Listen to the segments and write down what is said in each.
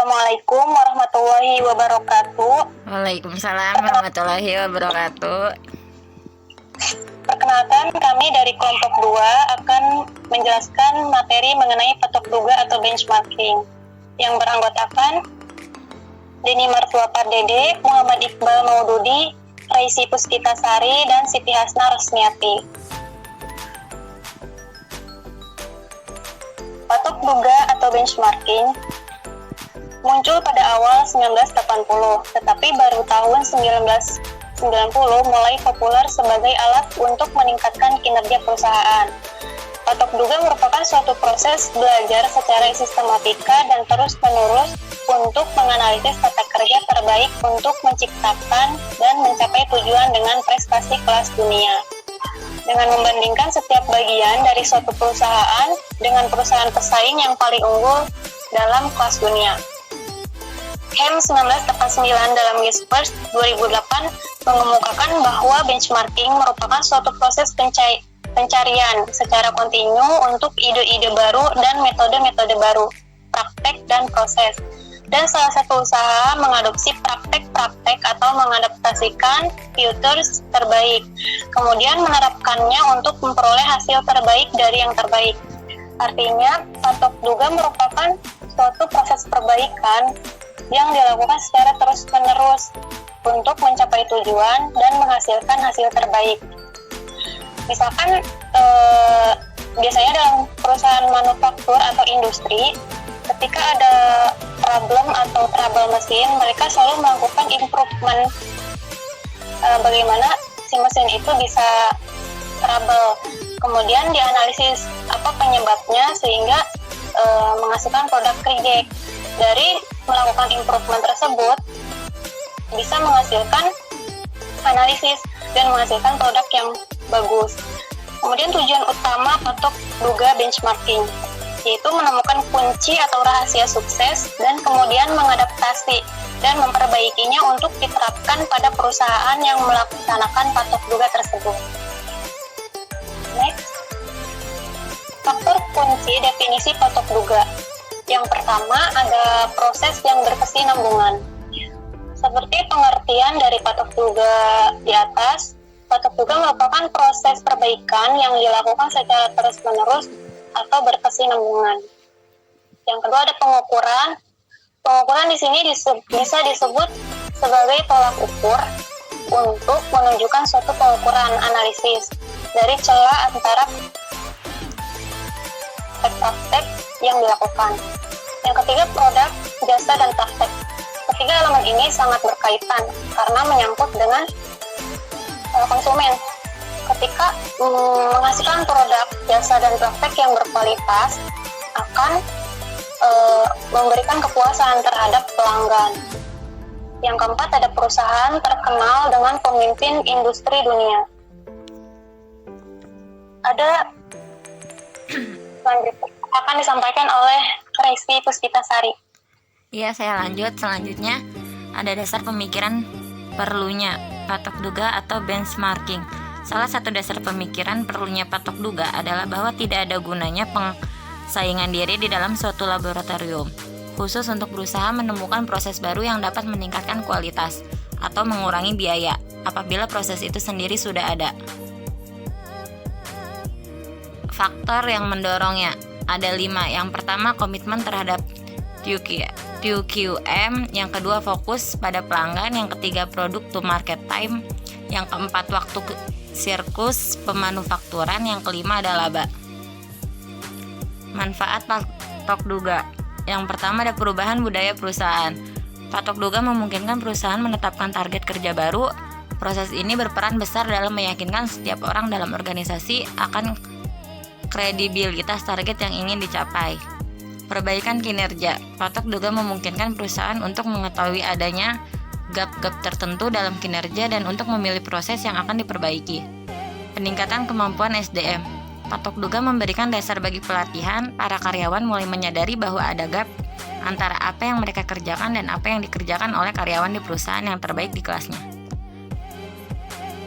Assalamualaikum warahmatullahi wabarakatuh. Waalaikumsalam warahmatullahi wabarakatuh. Perkenalkan, kami dari kelompok 2 akan menjelaskan materi mengenai patok duga atau benchmarking yang beranggotakan Deni Martua Pardede, Muhammad Iqbal Maududi, Raisi Puspitasari, dan Siti Hasna Rosniati. Patok duga atau benchmarking muncul pada awal 1980, tetapi baru tahun 1990 mulai populer sebagai alat untuk meningkatkan kinerja perusahaan. Patok duga merupakan suatu proses belajar secara sistematika dan terus-menerus untuk menganalisis tata kerja terbaik untuk menciptakan dan mencapai tujuan dengan prestasi kelas dunia. Dengan membandingkan setiap bagian dari suatu perusahaan dengan perusahaan pesaing yang paling unggul dalam kelas dunia. HEM 1989 dalam Ginsberg 2008 mengemukakan bahwa benchmarking merupakan suatu proses pencarian secara kontinu untuk ide-ide baru dan metode-metode baru, praktek dan proses. Dan salah satu usaha mengadopsi praktek-praktek atau mengadaptasikan futures terbaik, kemudian menerapkannya untuk memperoleh hasil terbaik dari yang terbaik. Artinya, patok duga merupakan suatu proses perbaikan yang dilakukan secara terus-menerus untuk mencapai tujuan dan menghasilkan hasil terbaik. Misalkan, biasanya dalam perusahaan manufaktur atau industri, ketika ada problem atau trouble mesin, mereka selalu melakukan improvement bagaimana si mesin itu bisa trouble. Kemudian dianalisis apa penyebabnya sehingga menghasilkan produk reject. Dari melakukan improvement tersebut bisa menghasilkan analisis dan menghasilkan produk yang bagus. Kemudian tujuan utama patok duga benchmarking yaitu menemukan kunci atau rahasia sukses dan kemudian mengadaptasi dan memperbaikinya untuk diterapkan pada perusahaan yang melaksanakan patok duga tersebut. Next, faktor kunci definisi patok duga. Yang pertama ada proses yang berkesinambungan. Seperti pengertian dari patok duga di atas, patok duga merupakan proses perbaikan yang dilakukan secara terus-menerus atau berkesinambungan. Yang kedua ada pengukuran. Pengukuran di sini bisa disebut sebagai tolak ukur untuk menunjukkan suatu pengukuran analisis dari celah antara praktek yang dilakukan. Yang ketiga produk, jasa, dan praktek. Ketiga elemen ini sangat berkaitan karena menyangkut dengan konsumen. Ketika menghasilkan produk, jasa, dan praktek yang berkualitas akan memberikan kepuasan terhadap pelanggan. Yang keempat ada perusahaan terkenal dengan pemimpin industri dunia. Ada selanjutnya akan disampaikan oleh Raisi Puspitasari. Iya, saya lanjut. Selanjutnya ada dasar pemikiran perlunya patok duga atau benchmarking. Salah satu dasar pemikiran perlunya patok duga adalah bahwa tidak ada gunanya persaingan diri di dalam suatu laboratorium, khusus untuk berusaha menemukan proses baru yang dapat meningkatkan kualitas atau mengurangi biaya apabila proses itu sendiri sudah ada. Faktor yang mendorongnya ada 5. Yang pertama komitmen terhadap QQM, yang kedua fokus pada pelanggan, yang ketiga produk to market time, yang keempat waktu siklus pemanufakturan, yang kelima ada laba. Manfaat patok duga. Yang pertama ada perubahan budaya perusahaan. Patok duga memungkinkan perusahaan menetapkan target kerja baru. Proses ini berperan besar dalam meyakinkan setiap orang dalam organisasi akan kredibilitas target yang ingin dicapai. Perbaikan kinerja. Patok duga memungkinkan perusahaan untuk mengetahui adanya gap-gap tertentu dalam kinerja dan untuk memilih proses yang akan diperbaiki. Peningkatan kemampuan SDM. Patok duga memberikan dasar bagi pelatihan. Para karyawan mulai menyadari bahwa ada gap antara apa yang mereka kerjakan dan apa yang dikerjakan oleh karyawan di perusahaan yang terbaik di kelasnya.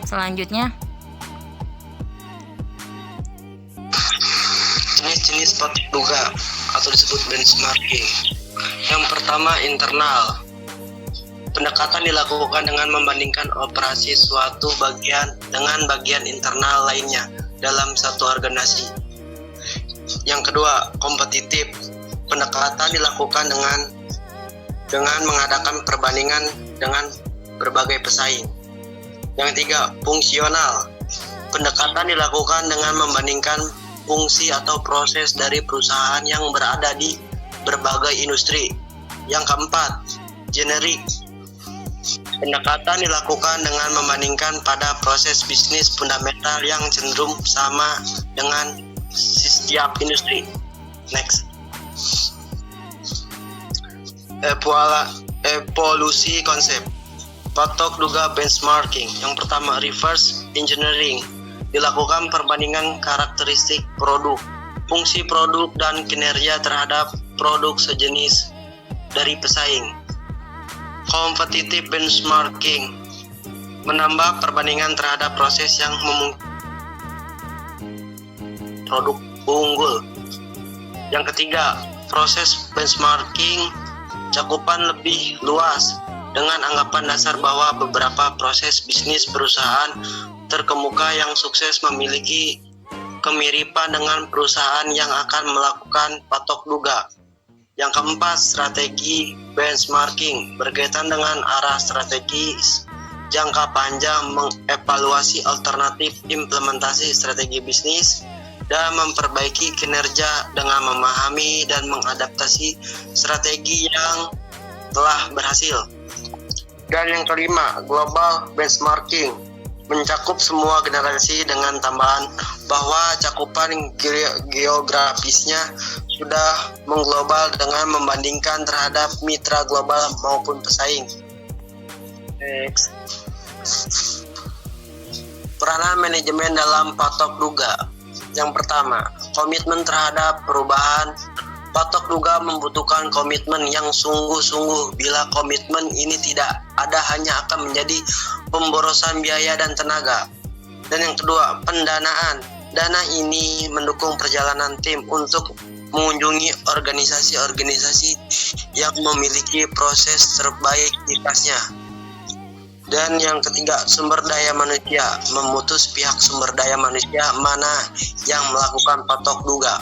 Selanjutnya, jenis-jenis patok duga atau disebut benchmarking. Yang pertama, internal. Pendekatan dilakukan dengan membandingkan operasi suatu bagian dengan bagian internal lainnya dalam satu organisasi. Yang kedua, kompetitif. Pendekatan dilakukan dengan mengadakan perbandingan dengan berbagai pesaing. Yang ketiga, fungsional. Pendekatan dilakukan dengan membandingkan fungsi atau proses dari perusahaan yang berada di berbagai industri. Yang keempat, generik. Pendekatan dilakukan dengan membandingkan pada proses bisnis fundamental yang cenderung sama dengan setiap industri. Next. Evolusi konsep. Patok duga benchmarking. Yang pertama, reverse engineering. Dilakukan perbandingan karakteristik produk, fungsi produk, dan kinerja terhadap produk sejenis dari pesaing. Competitive benchmarking. Menambah perbandingan terhadap proses yang memungkinkan produk unggul. Yang ketiga, proses benchmarking cakupan lebih luas dengan anggapan dasar bahwa beberapa proses bisnis perusahaan terkemuka yang sukses memiliki kemiripan dengan perusahaan yang akan melakukan patok duga. Yang keempat, strategi benchmarking berkaitan dengan arah strategis jangka panjang, mengevaluasi alternatif implementasi strategi bisnis dan memperbaiki kinerja dengan memahami dan mengadaptasi strategi yang telah berhasil. Dan yang kelima, global benchmarking mencakup semua generasi dengan tambahan bahwa cakupan geografisnya sudah mengglobal dengan membandingkan terhadap mitra global maupun pesaing. Next. Peranan manajemen dalam patok duga. Yang pertama, komitmen terhadap perubahan. Patok duga membutuhkan komitmen yang sungguh-sungguh. Bila komitmen ini tidak ada, hanya akan menjadi pemborosan biaya dan tenaga. Dan yang kedua, pendanaan. Dana ini mendukung perjalanan tim untuk mengunjungi organisasi-organisasi yang memiliki proses terbaik di tasnya. Dan yang ketiga, sumber daya manusia. Memutus pihak sumber daya manusia mana yang melakukan patok duga.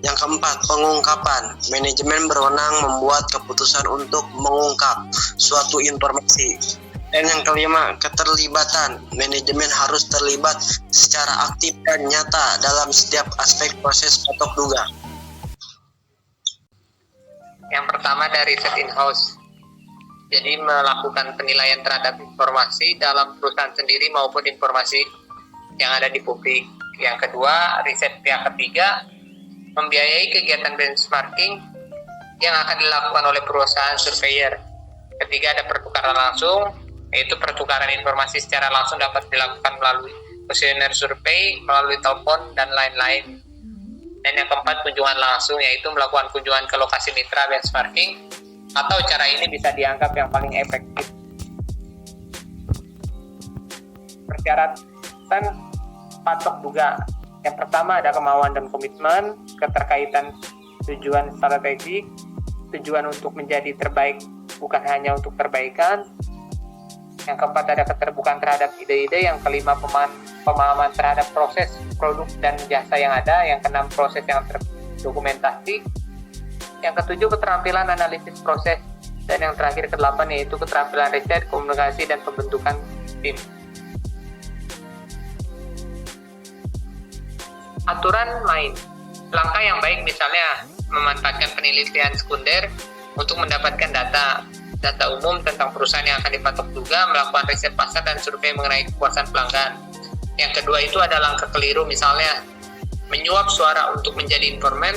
Yang keempat, pengungkapan. Manajemen berwenang membuat keputusan untuk mengungkap suatu informasi. Dan yang kelima, keterlibatan. Manajemen harus terlibat secara aktif dan nyata dalam setiap aspek proses patok duga. Yang pertama, dari riset in-house. Jadi melakukan penilaian terhadap informasi dalam perusahaan sendiri maupun informasi yang ada di publik. Yang kedua, riset pihak ketiga, membiayai kegiatan benchmarking yang akan dilakukan oleh perusahaan surveyor. Ketiga, ada pertukaran langsung, yaitu pertukaran informasi secara langsung dapat dilakukan melalui kuesioner survei, melalui telepon, dan lain-lain. Dan yang keempat, kunjungan langsung, yaitu melakukan kunjungan ke lokasi mitra benchmarking, atau cara ini bisa dianggap yang paling efektif. Persyaratan patok duga. Yang pertama, ada kemauan dan komitmen, keterkaitan tujuan strategik, tujuan untuk menjadi terbaik bukan hanya untuk perbaikan. Yang keempat, ada keterbukaan terhadap ide-ide. Yang kelima, pemahaman terhadap proses, produk, dan jasa yang ada. Yang keenam, proses yang terdokumentasi. Yang ketujuh, keterampilan analisis proses. Dan yang terakhir, kedelapan, yaitu keterampilan riset, komunikasi, dan pembentukan tim. Aturan main. Langkah yang baik misalnya memanfaatkan penelitian sekunder untuk mendapatkan data umum tentang perusahaan yang akan dipatok duga, melakukan riset pasar dan survei mengenai kepuasan pelanggan. Yang kedua itu ada langkah keliru, misalnya menyuap suara untuk menjadi informan,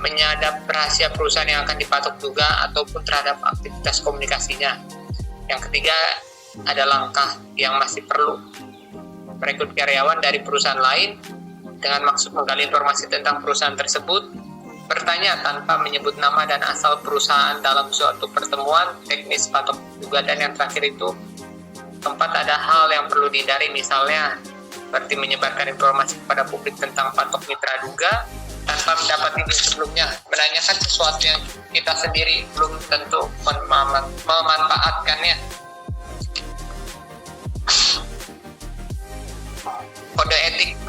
menyadap rahasia perusahaan yang akan dipatok duga, ataupun terhadap aktivitas komunikasinya. Yang ketiga ada langkah yang masih perlu, merekrut karyawan dari perusahaan lain dengan maksud menggali informasi tentang perusahaan tersebut, bertanya tanpa menyebut nama dan asal perusahaan dalam suatu pertemuan teknis patok duga. Dan yang terakhir itu, keempat, ada hal yang perlu dihindari, misalnya seperti menyebarkan informasi kepada publik tentang patok mitra duga, tanpa mendapat izin sebelumnya. Menanyakan sesuatu yang kita sendiri belum tentu memanfaatkannya.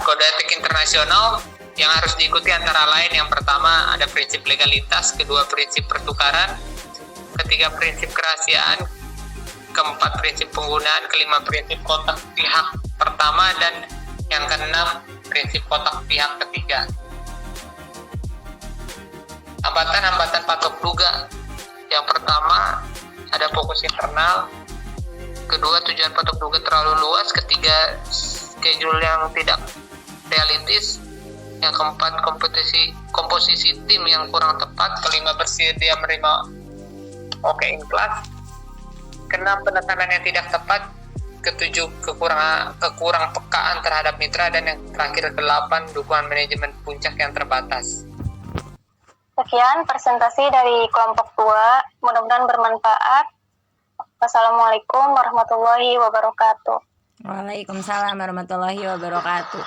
Kode etik internasional yang harus diikuti antara lain, yang pertama ada prinsip legalitas, kedua prinsip pertukaran, ketiga prinsip kerahasiaan, keempat prinsip penggunaan, kelima prinsip kontak pihak pertama, dan yang keenam prinsip kontak pihak ketiga. Hambatan-hambatan patok duga. Yang pertama ada fokus internal, kedua tujuan patok duga terlalu luas, ketiga schedule yang tidak realistis, yang keempat komposisi tim yang kurang tepat, kelima bersedia menerima in class, keenam penekanan yang tidak tepat, ketujuh kekurang pekaan terhadap mitra, dan yang terakhir kedelapan dukungan manajemen puncak yang terbatas. Sekian presentasi dari kelompok 2, mudah-mudahan bermanfaat. Wassalamualaikum warahmatullahi wabarakatuh. Waalaikumsalam warahmatullahi wabarakatuh.